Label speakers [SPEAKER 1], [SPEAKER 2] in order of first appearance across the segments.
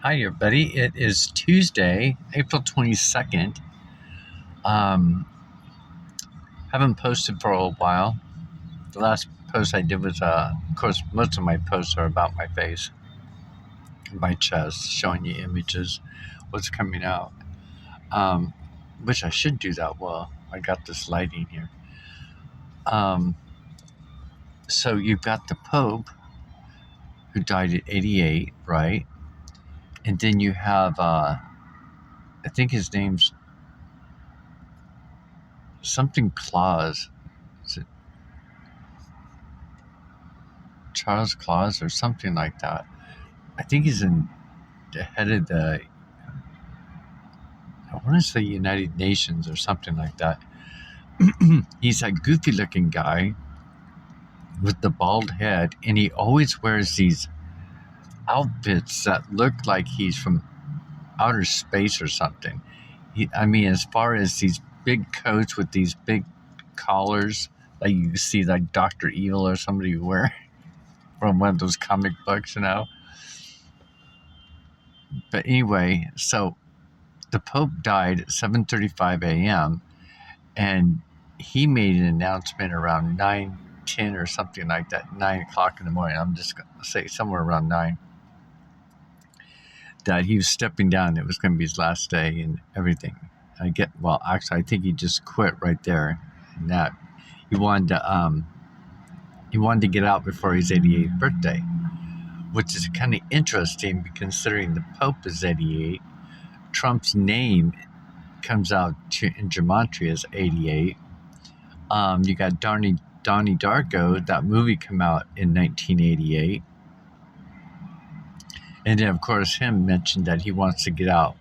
[SPEAKER 1] Hi, everybody. It is Tuesday, April 22nd. Um, haven't posted for a while. The last post I did was, of course, most of my posts are about my face, my chest, showing you images, what's coming out. Which I should do that well. I got this lighting here. Um, so you've got the Pope, who died at 88, right? And then you have, I think his name's something Claus. Is it Charles Claus or something like that? I think he's in the head of the, I want to say United Nations or something like that. He's a goofy looking guy with the bald head, and he always wears these outfits that look like he's from outer space or something. As far as these big coats with these big collars, like you see like Dr. Evil or somebody wear from one of those comic books, But anyway, so the Pope died at 7:35 a.m. and he made an announcement around 9:10 or something like that, 9 o'clock in the morning. I'm just going to say somewhere around 9, that he was stepping down. It was going to be his last day and everything. I think he just quit right there. And that he wanted to get out before his 88th birthday, which is kind of interesting considering the Pope is 88. Trump's name comes out in gematria as 88. You got Donnie Darko, that movie come out in 1988. And then, of course, him mentioned that he wants to get out,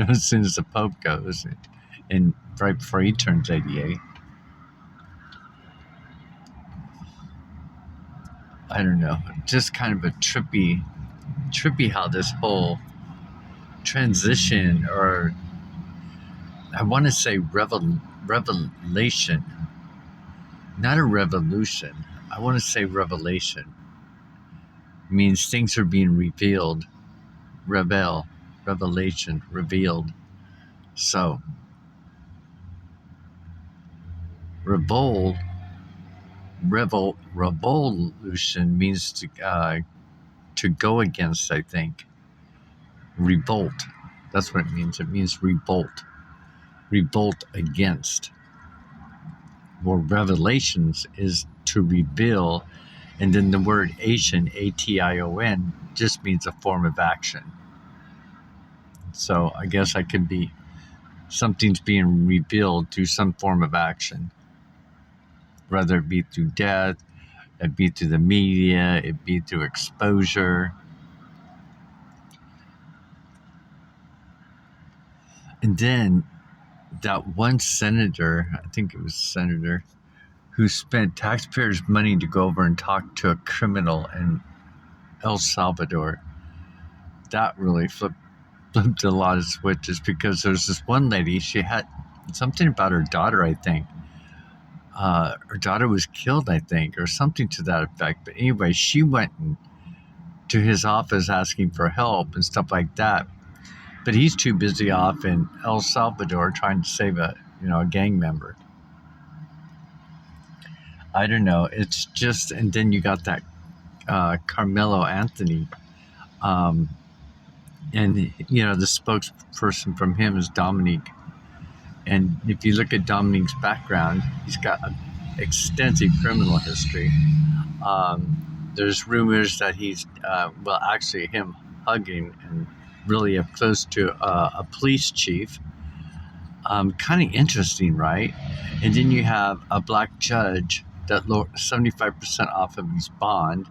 [SPEAKER 1] as soon as the Pope goes, and right before he turns 88. I don't know, just kind of a trippy how this whole transition, or I want to say revelation, not a revolution. I want to say revelation. Means things are being revealed. Revelation, revealed. So, revolution means to go against, I think. Revolt. That's what it means. It means revolt. Revolt against. Well, revelations is to reveal, and then the word Ation, A-T-I-O-N, just means a form of action. So I guess I could be, something's being revealed through some form of action, whether it be through death, it be through the media, it be through exposure. And then that one senator, I think it was senator, who spent taxpayers' money to go over and talk to a criminal in El Salvador, that really flipped a lot of switches, because there's this one lady, she had something about her daughter, I think. Her daughter was killed, I think, or something to that effect. But anyway, she went to his office asking for help and stuff like that. But he's too busy off in El Salvador trying to save a gang member. I don't know. It's just, and then you got that Carmelo Anthony, and the spokesperson from him is Dominique. And if you look at Dominique's background, he's got an extensive criminal history. There's rumors that he's, actually him hugging and really up close to a police chief. Kind of interesting, right? And then you have a black judge that lowered 75% off of his bond.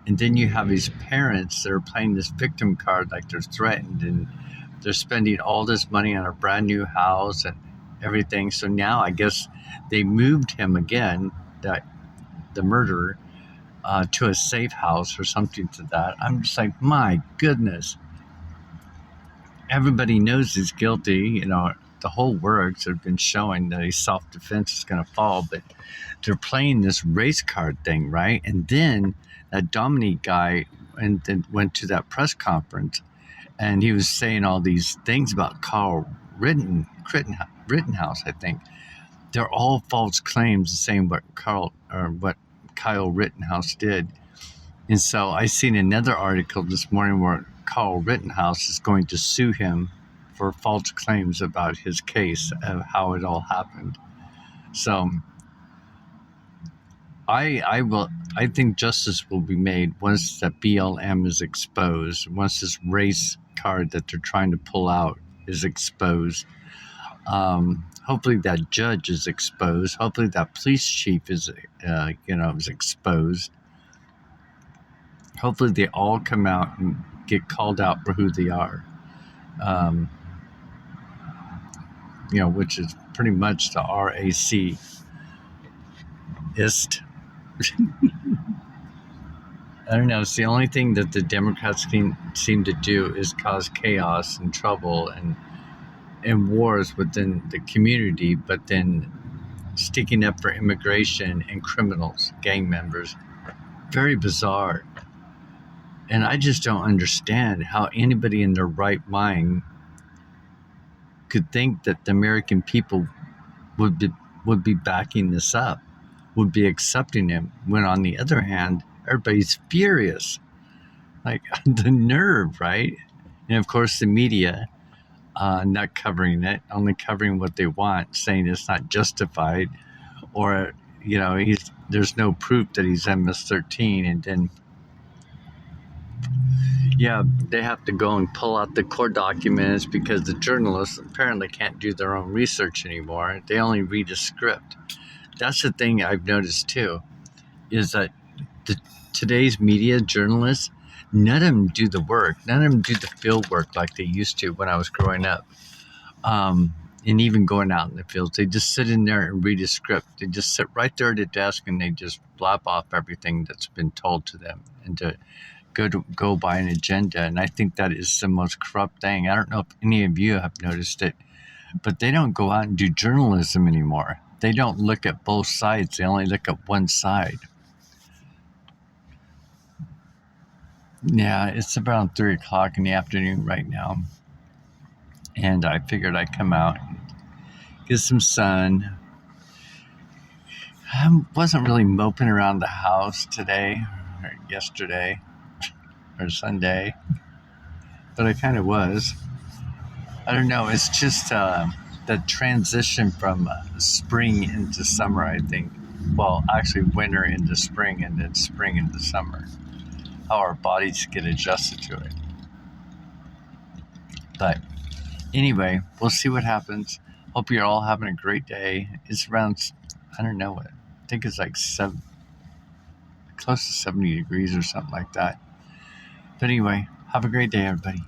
[SPEAKER 1] And then you have his parents that are playing this victim card like they're threatened, and they're spending all this money on a brand new house and everything. So now I guess they moved him again, the murderer, to a safe house or something to that. I'm just like, my goodness. Everybody knows he's guilty. The whole works have been showing that his self-defense is going to fall, but they're playing this race card thing, right? And then that Dominique guy went to that press conference, and he was saying all these things about Carl Rittenhouse, I think. They're all false claims saying what Kyle Rittenhouse did. And so I seen another article this morning where Kyle Rittenhouse is going to sue him for false claims about his case of how it all happened. So I think justice will be made once that BLM is exposed, once this race card that they're trying to pull out is exposed. Hopefully that judge is exposed. Hopefully that police chief is exposed. Hopefully they all come out and get called out for who they are. Which is pretty much the RAC-ist. I don't know. It's the only thing that the Democrats seem to do is cause chaos and trouble and wars within the community, but then sticking up for immigration and criminals, gang members. Very bizarre. And I just don't understand how anybody in their right mind could think that the American people would be backing this up, would be accepting it, when on the other hand, everybody's furious. Like, the nerve, right? And of course the media not covering it, only covering what they want, saying it's not justified, or there's no proof that he's MS-13, and then they have to go and pull out the court documents because the journalists apparently can't do their own research anymore. They only read a script. That's the thing I've noticed too, is that today's media journalists, none of them do the work. None of them do the field work like they used to when I was growing up. And even going out in the fields, they just sit in there and read a script. They just sit right there at a desk and they just blab off everything that's been told to them, and to go by an agenda. And I think that is the most corrupt thing. I don't know if any of you have noticed it, but they don't go out and do journalism anymore. They don't look at both sides. They only look at one side. Yeah, it's around 3 o'clock in the afternoon right now. And I figured I'd come out and get some sun. I wasn't really moping around the house today, or yesterday, or Sunday, but I kind of was. I don't know, it's just the transition from spring into summer, I think. Well, actually winter into spring, and then spring into summer. How our bodies get adjusted to it. But anyway, we'll see what happens. Hope you're all having a great day. It's around, I don't know, I think it's like close to 70 degrees or something like that. But anyway, have a great day, everybody.